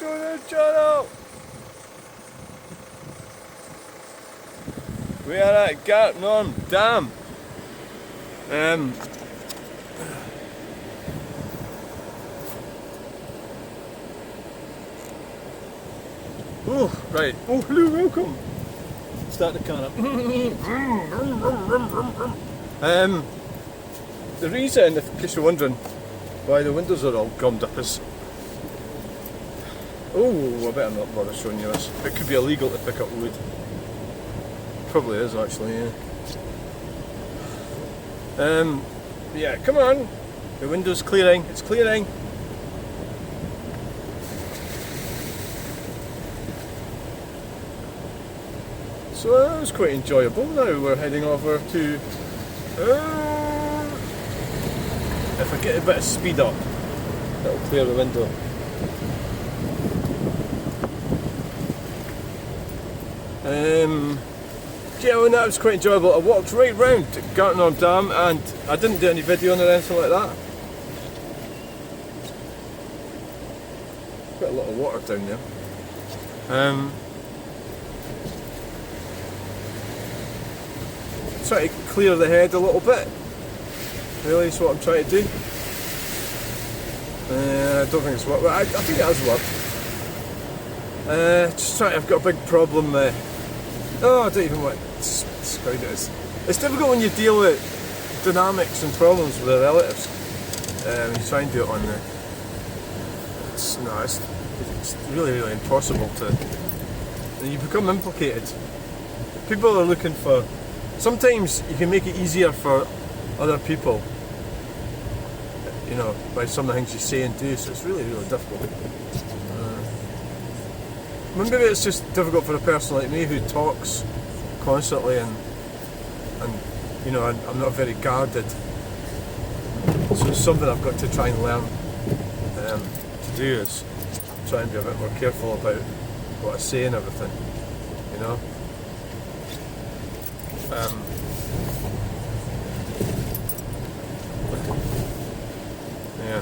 to the channel. We are at Gartnorm Dam. Oh, right. Oh, hello, welcome. Start the car up. The reason, in case you're wondering, why the windows are all gummed up is... Oh, I better not bother showing you this. It could be illegal to pick up wood. Probably is actually, yeah. Yeah, come on. The window's clearing. It's clearing. So that was quite enjoyable. Now we're heading over to... if I get a bit of speed up, that'll clear the window. Yeah, well, that was quite enjoyable. I walked right round Gartnorm Dam and I didn't do any videoing or anything like that. Got a lot of water down there. Try to clear the head a little bit. Really, is what I'm trying to do. I don't think it's worked. Well, I think it has worked. Just trying. I've got a big problem. I don't even want to describe it as. It's difficult when you deal with dynamics and problems with the relatives. You try and do it on the. It's really, really impossible to. And you become implicated. People are looking for. Sometimes you can make it easier for other people, you know, by some of the things you say and do, so it's really, really difficult. Maybe it's just difficult for a person like me who talks constantly and you know, I'm not very guarded. So it's something I've got to try and learn to do is try and be a bit more careful about what I say and everything, you know. Yeah.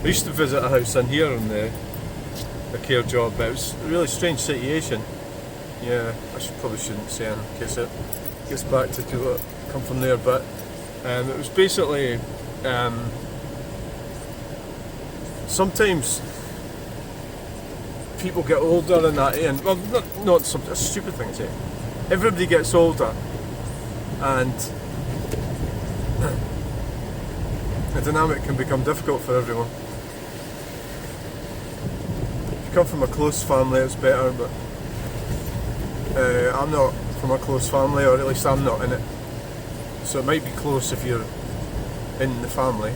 I used to visit a house in here on the care job, but it was a really strange situation. Yeah, probably shouldn't say in case it gets back to people that come from there, but it was basically sometimes people get older in that end. Well, not something, a stupid thing to say. Everybody gets older, and the dynamic can become difficult for everyone. If you come from a close family, it's better, but I'm not from a close family, or at least I'm not in it. So it might be close if you're in the family,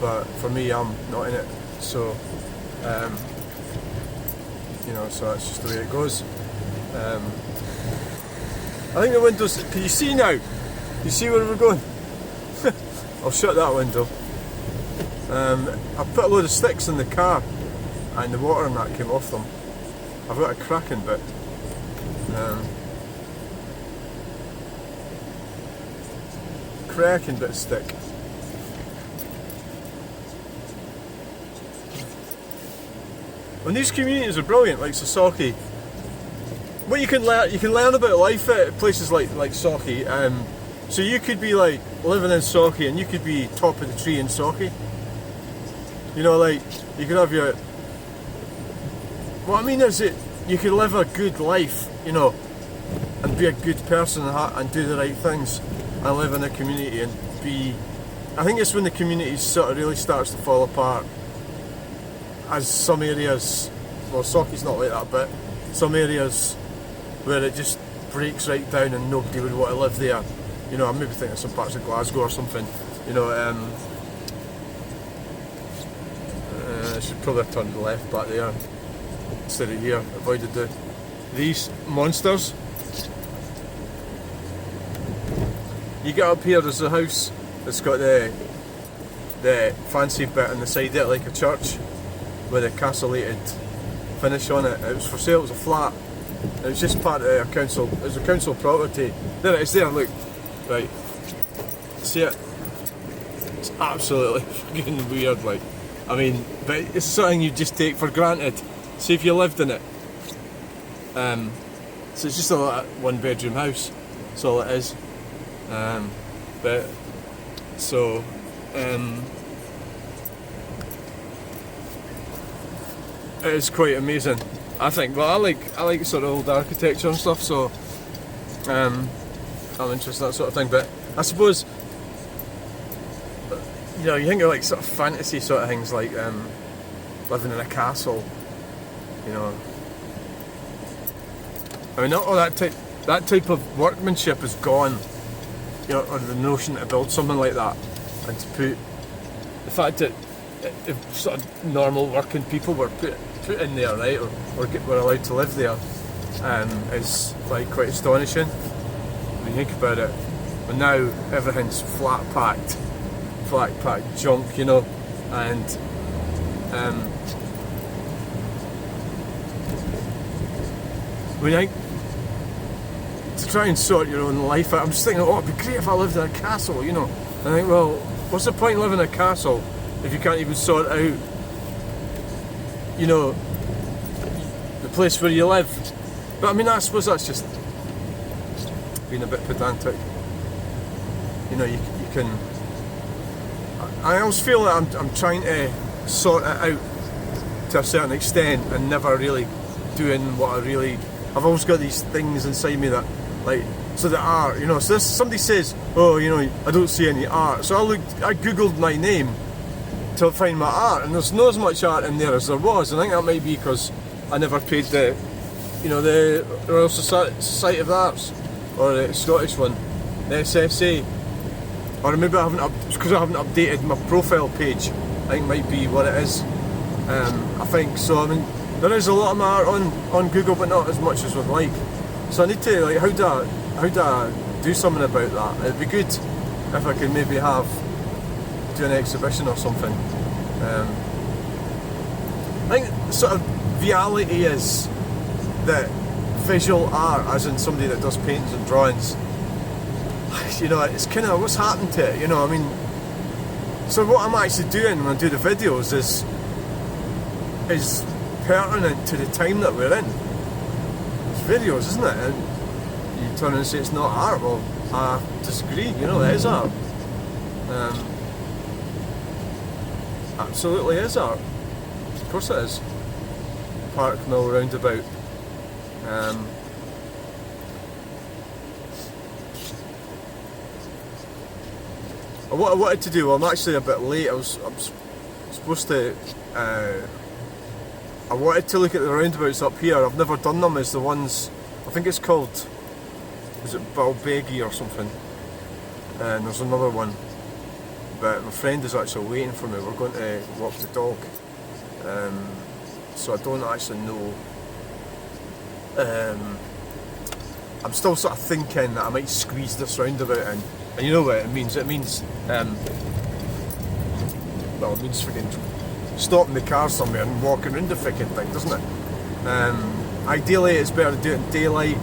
but for me, I'm not in it. So, you know, so that's just the way it goes. I think the windows, can you see now? You see where we're going? I'll shut that window. I put a load of sticks in the car and the water and that came off them. I've got a cracking bit. Cracking bit of stick. And these communities are brilliant, like Sauchie. What you can learn about life at places like Sauchie. So you could be like living in Sauchie and you could be top of the tree in Sauchie. You know, like you could have your. What I mean is that you could live a good life, you know, and be a good person and do the right things and live in a community and be. I think it's when the community sort of really starts to fall apart. As some areas, well, Sauchie's not like that, but some areas where it just breaks right down and nobody would want to live there. You know, I'm maybe thinking of some parts of Glasgow or something. You know, I should probably have turned left back there instead of here. Avoided these monsters. You get up here, there's a house that's got the fancy bit on the side of it, like a church, with a castellated finish on it. It was for sale. It was a flat. It was just part of a council. It was a council property. There it is. There, look. Right. See it? It's absolutely fucking weird. Like, I mean, but it's something you just take for granted. See if you lived in it. So it's just a one-bedroom house. That's all it is. But so. It is quite amazing, I think. But I like sort of old architecture and stuff, so I'm interested in that sort of thing. But I suppose, you know, you think of like sort of fantasy sort of things, like living in a castle, you know. I mean, not all that type of workmanship is gone, you know, or the notion to build something like that and to put the fact that if sort of normal working people were put in there, right, or were allowed to live there, is like quite astonishing when you think about it. But now everything's flat packed junk, you know, and when I to try and sort your own life out, I'm just thinking, oh, it'd be great if I lived in a castle, you know. And I think, well, what's the point in living in a castle if you can't even sort out, you know, the place where you live? But I mean, I suppose that's just being a bit pedantic. You know, you can. I always feel that I'm trying to sort it out to a certain extent and never really doing what I really. I've always got these things inside me that, like, so the art, you know. So somebody says, oh, you know, I don't see any art. So I googled my name to find my art, and there's not as much art in there as there was. I think that might be because I never paid the Royal Society of the Arts, or the Scottish one, the SSA, or maybe because I haven't updated my profile page. I think might be what it is. I think so. I mean, there is a lot of my art on Google, but not as much as we'd like. So I need to, like, how do I do something about that? It'd be good if I could maybe do an exhibition or something. I think sort of reality is that visual art, as in somebody that does paintings and drawings, you know, it's kind of what's happened to it, you know. I mean, so what I'm actually doing when I do the videos is pertinent to the time that we're in. It's videos, isn't it? And you turn and say it's not art. Well, I disagree. You know, it is art. Absolutely is art. Of course it is. Park Mill roundabout. What I wanted to do, well, I'm actually a bit late. I'm supposed to. I wanted to look at the roundabouts up here. I've never done them as the ones. I think it's called. Was it Balbeggy or something? And there's another one. But my friend is actually waiting for me. We're going to walk the dog. So I don't actually know. I'm still sort of thinking that I might squeeze this roundabout in. And you know what it means? It means, well, it means freaking stopping the car somewhere and walking around the freaking thing, doesn't it? Ideally, it's better to do it in daylight.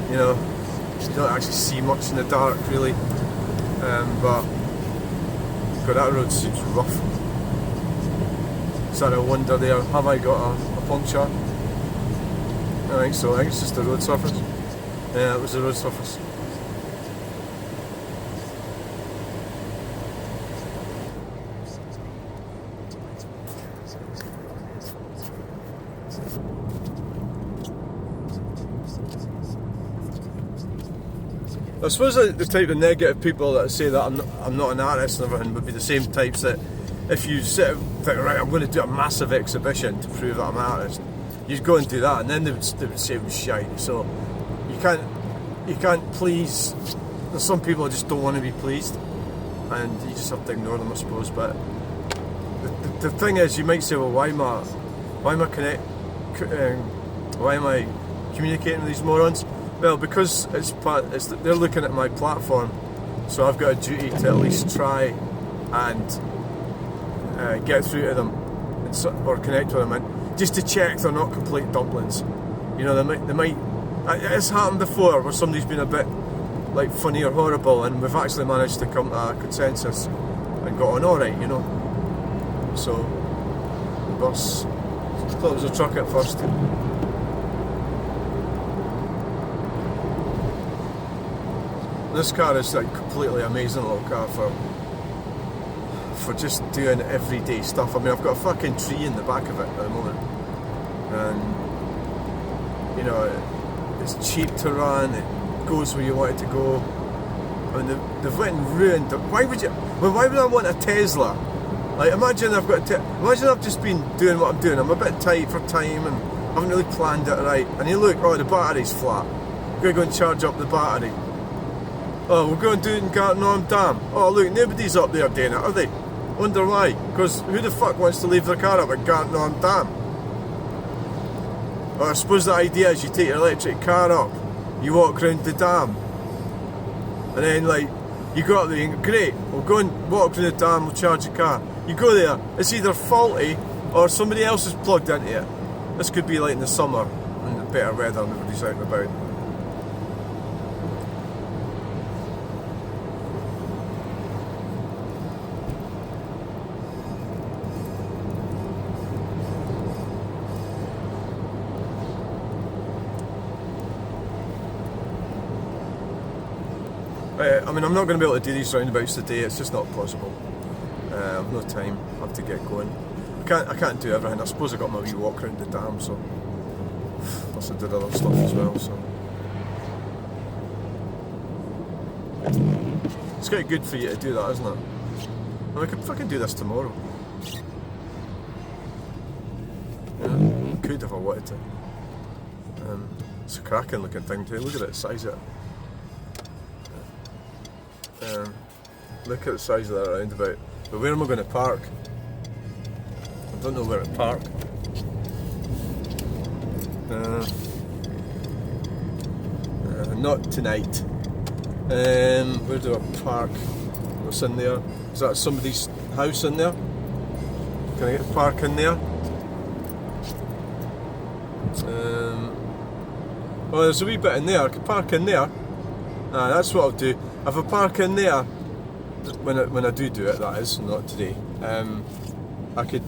You know, you don't actually see much in the dark, really. But God, that road seems rough. So I wonder there, have I got a puncture? I think so. I think it's just the road surface. Yeah, it was the road surface. I suppose the type of negative people that say that I'm not an artist and everything would be the same types that if you sit and think, right, I'm going to do a massive exhibition to prove that I'm an artist, you'd go and do that, and then they would say it was shite. So you can't please. There's some people that just don't want to be pleased, and you just have to ignore them, I suppose. But the thing is, you might say, well, why am I communicating with these morons? Well, because they're looking at my platform, so I've got a duty to at least try and get through to them or connect with them, and just to check they're not complete dumplings. You know, they might. It's happened before where somebody's been a bit like funny or horrible, and we've actually managed to come to a consensus and got on all right. You know, So, the bus, I thought it was a truck at first. This car is like completely amazing little car for just doing everyday stuff. I mean, I've got a fucking tree in the back of it at the moment, and you know, it's cheap to run. It goes where you want it to go. I mean, they've went and ruined it. Why would I want a Tesla? Like, imagine I've just been doing what I'm doing. I'm a bit tight for time and haven't really planned it right. And you look, oh, the battery's flat. We're going to go and charge up the battery. Oh, we're going to do it in Gartnorm Dam. Oh, look, nobody's up there doing it, are they? Wonder why? Because who the fuck wants to leave their car up at Gartnorm Dam? Well, I suppose the idea is you take your electric car up, you walk around the dam, and then like you go up there and go, great, we'll go and walk around the dam, we'll charge the car. You go there, it's either faulty or somebody else has plugged into it. This could be like in the summer, in the better weather and everybody's out and about. I mean, I'm not going to be able to do these roundabouts today. It's just not possible. I've no time. I have to get going. I can't do everything. I suppose I got my wee walk around the dam, so plus I did other stuff as well. So it's quite good for you to do that, isn't it? I mean, I could fucking do this tomorrow. Yeah, could if I wanted to. It's a cracking looking thing too. Look at the size of it. Look at the size of that roundabout. But where am I going to park? I don't know where to park. Not tonight. Where do I park? What's in there? Is that somebody's house in there? Can I get a park in there? Oh, there's a wee bit in there. I could park in there. That's what I'll do. If I park in there, when I do it, that is, not today, I could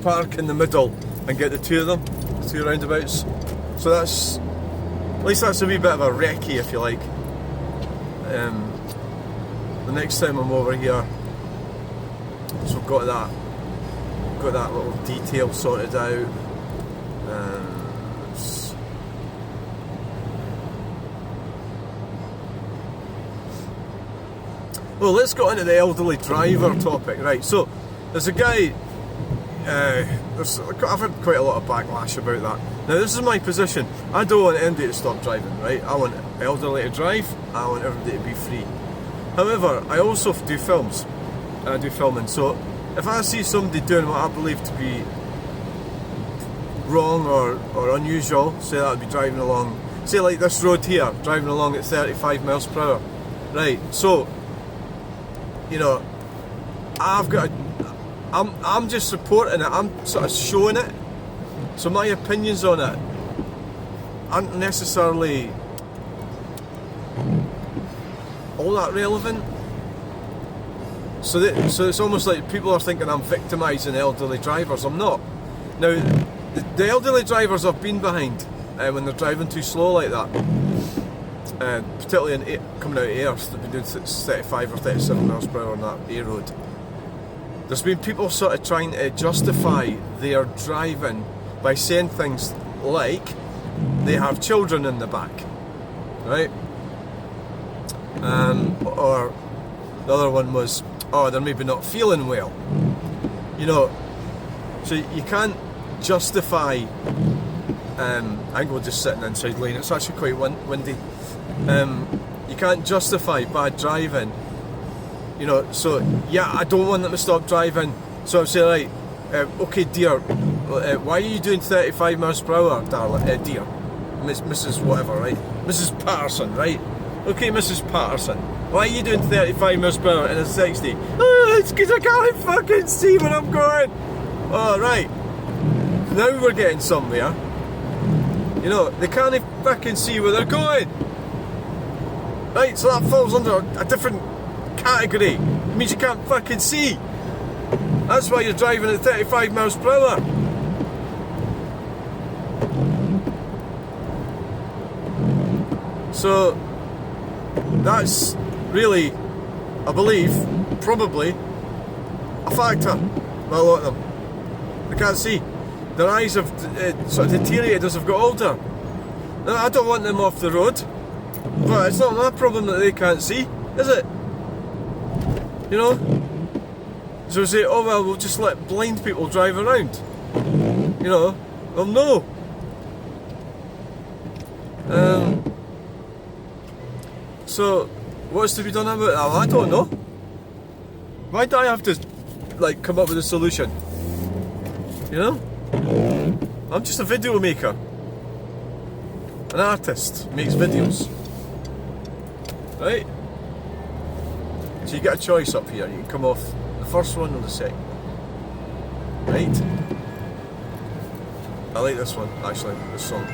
park in the middle and get the two of them, the two roundabouts. So that's, at least that's a wee bit of a recce, if you like. The next time I'm over here, so I've got that little detail sorted out. Well, let's go into the elderly driver topic, right? So, there's a guy. I've had quite a lot of backlash about that. Now, this is my position. I don't want anybody to stop driving, right? I want elderly to drive. I want everybody to be free. However, I also do films. I do filming. So, if I see somebody doing what I believe to be wrong or unusual, say that would be driving along, say like this road here, driving along at 35 miles per hour, right? So, you know, I'm just supporting it. I'm sort of showing it. So my opinions on it aren't necessarily all that relevant. So it's almost like people are thinking I'm victimising elderly drivers. I'm not. Now, the elderly drivers I've been behind when they're driving too slow like that, particularly coming out of Airth, they've been doing 35 or 37 miles per hour on that A road. There's been people sort of trying to justify their driving by saying things like they have children in the back, right? Or the other one was, oh, they're maybe not feeling well. You know, so you can't justify. I think we're just sitting inside lane. It's actually quite windy. You can't justify bad driving. You know, so yeah, I don't want them to stop driving. So I'm saying, right, okay, dear, why are you doing 35 miles per hour, darling, dear, Mrs. whatever, right? Mrs. Patterson, right? Okay, Mrs. Patterson, why are you doing 35 miles per hour in a 60? Oh, it's because I can't fucking see where I'm going. Oh, right. Now we're getting somewhere. You know, they can't fucking see where they're going. Right, so that falls under a different category. It means you can't fucking see. That's why you're driving at 35 miles per hour. So that's really, I believe, probably a factor by a lot of them. They can't see. Their eyes have sort of deteriorated as they've got older. Now, I don't want them off the road, but it's not my problem that they can't see, is it? You know? So we say, oh well, we'll just let blind people drive around. You know? Well, no. So, what's to be done about it? I don't know. Why do I have to, like, come up with a solution? You know? I'm just a video maker. An artist makes videos. Right? So you get a choice up here. You can come off the first one or the second. Right? I like this one, actually, this song.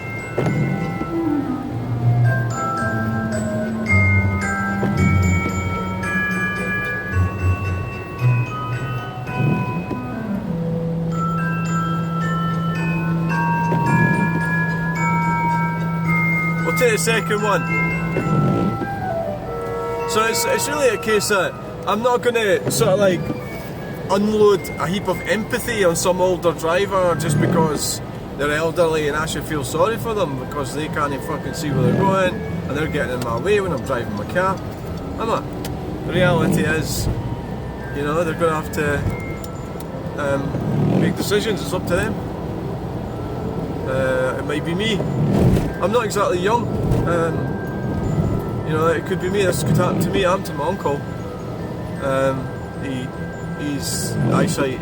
We'll take the second one. So it's really a case that I'm not going to sort of like unload a heap of empathy on some older driver just because they're elderly and I should feel sorry for them because they can't even fucking see where they're going and they're getting in my way when I'm driving my car. I'm not. The reality is, you know, they're going to have to make decisions. It's up to them. It might be me. I'm not exactly young. You know, it could be me. This could happen to me. I'm to my uncle. His eyesight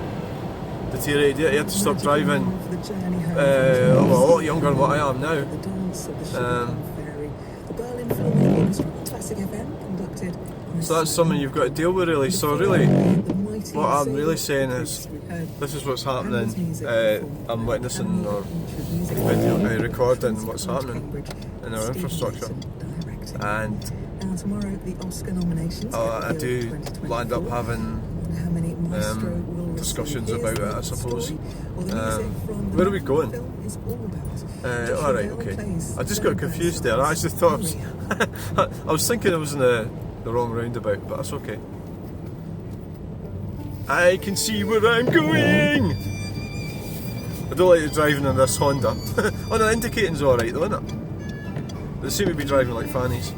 deteriorated. He had to stop driving. A lot younger than what I am now. So that's something you've got to deal with, really. So really, what I'm really saying is, this is what's happening. I'm witnessing or recording what's happening in our infrastructure, and I do land up having discussions about it, I suppose. Where are we going? Alright, okay. I just got confused there. I actually thought I was thinking I was in the wrong roundabout, but that's okay. I can see where I'm going! I don't like the driving in this Honda. Oh, the indicating's alright though, isn't it? They seem to be driving like fannies.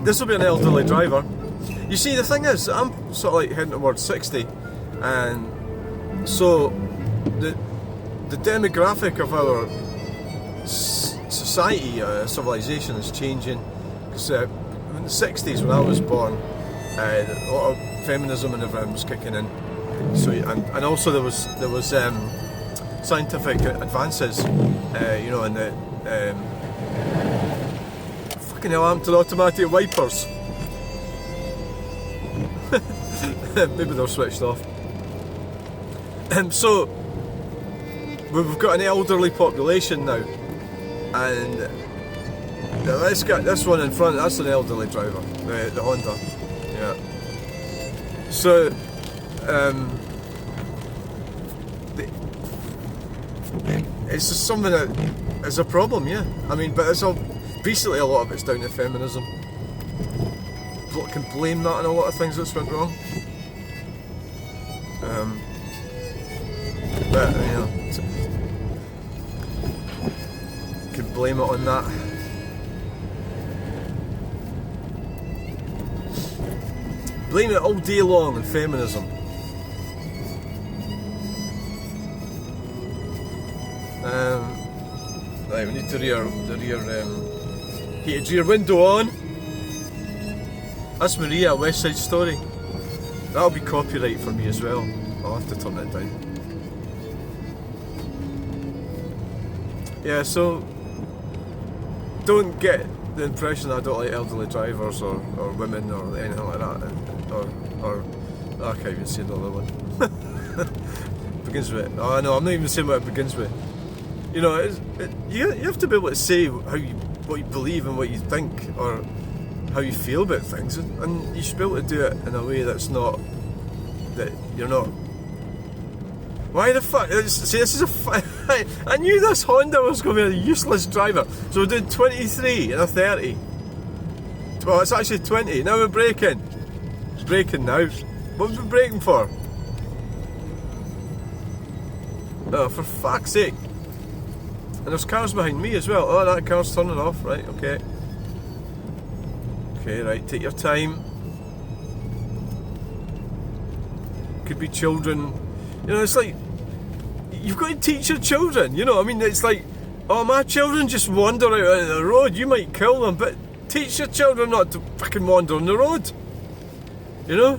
This will be an elderly driver. You see, the thing is, I'm sort of like heading towards 60, and so the demographic of our society, civilization is changing. Because in the 60s, when I was born, a lot of feminism and everything was kicking in. So and also there was scientific advances, you know, in the fucking hell happened to the automatic wipers. Maybe they're switched off. So we've got an elderly population now, and this one in front, that's an elderly driver, the Honda. Yeah. So it's just something that is a problem, yeah. I mean, but it's all basically a lot of it's down to feminism. People can blame that on a lot of things that's went wrong. But you know, can blame it on that. Blame it all day long on feminism. Right, we need the rear heated rear window on. That's Maria, West Side Story. That'll be copyright for me as well. I'll have to turn it down. Yeah, so don't get the impression I don't like elderly drivers or women or anything like that. Or I can't even say the other one. Begins with, oh no, I'm not even saying what it begins with. You know, you have to be able to say how you what you believe and what you think, or how you feel about things, and you should be able to do it in a way that's not, that you're not. Why the fuck? See, this is I knew this Honda was going to be a useless driver. So we're doing 23 and a 30. Well, it's actually 20. Now we're braking. It's braking now. What have we braking for? Oh, for fuck's sake. And there's cars behind me as well. Oh, that car's turning off. Right, okay. Okay, right, take your time. Could be children. You know, it's like, you've got to teach your children, you know, I mean, it's like, oh, my children just wander out on the road, you might kill them, but teach your children not to fucking wander on the road, you know?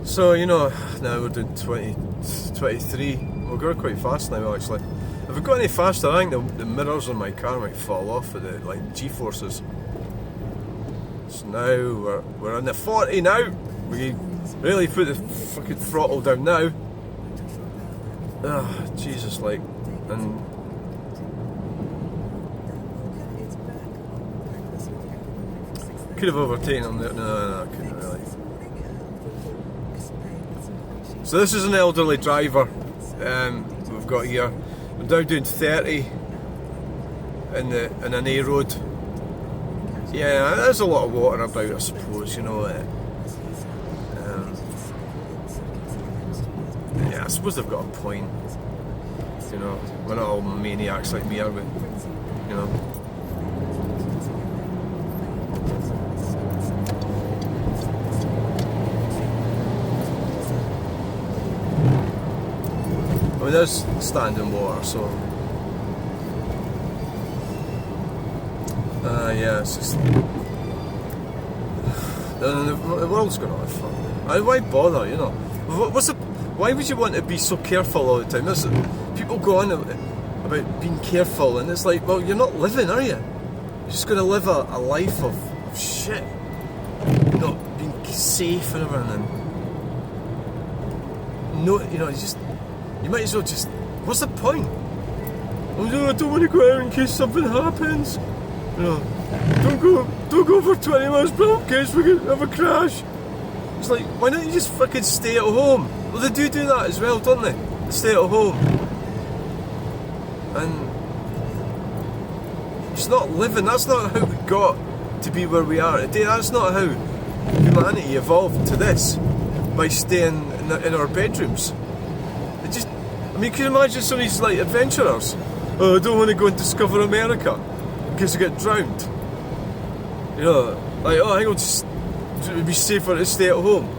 So, you know, now we're doing 23. We're going quite fast now, actually. If we got any faster, I think the mirrors on my car might fall off with the like G-forces. So now we're in the 40 now. We really put the fucking throttle down now. Ah, Jesus, like, and could have overtaken him there. No, I couldn't really. So this is an elderly driver we've got here. We're now doing 30 in an A road. Yeah, there's a lot of water about, I suppose, you know. Yeah, I suppose they've got a point. You know, we're not all maniacs like me, are we? You know. I mean, there's standing water, so. Yeah, it's just. The world's going on fun. Why bother, you know? Why would you want to be so careful all the time? People go on about being careful, and it's like, well, you're not living, are you? You're just going to live a life of shit. You're not being safe and everything. And no, you know, you might as well just. What's the point? Oh, no, I don't want to go out in case something happens. You know, don't go for 20 miles per hour in case we could have a crash. It's like, why don't you just fucking stay at home? Well, they do that as well, don't they? They stay at home. And it's not living. That's not how we got to be where we are today. That's not how humanity evolved to this, by staying in our bedrooms. I mean, can you imagine some of these like adventurers? Oh, I don't want to go and discover America in case I get drowned. You know, like, oh, I think it'd be safer to stay at home.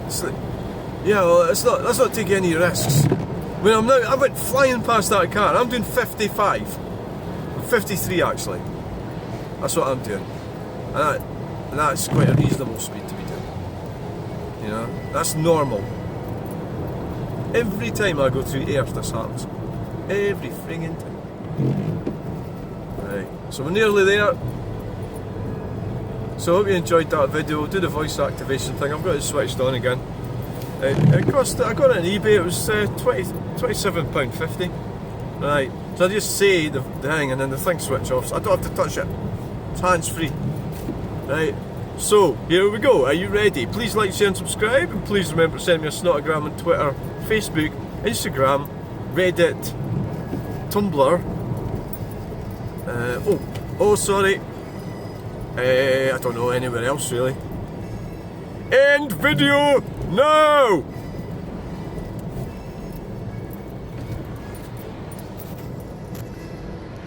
It's like, yeah, well, let's not take any risks. I mean, I went flying past that car. I'm doing 55, 53 actually. That's what I'm doing, and that's quite a reasonable speed to be doing. You know, that's normal. Every time I go through Airth, this happens. Every friggin' time. Right, so we're nearly there. So I hope you enjoyed that video. We'll do the voice activation thing. I've got it switched on again. It cost, I got it on eBay, it was £27.50. Right, so I just say the thing and then the thing switch off, so I don't have to touch it. It's hands free. Right, so here we go. Are you ready? Please like, share and subscribe, and please remember to send me a snotogram on Twitter, Facebook, Instagram, Reddit, Tumblr. Sorry. I don't know, anywhere else really. End video now!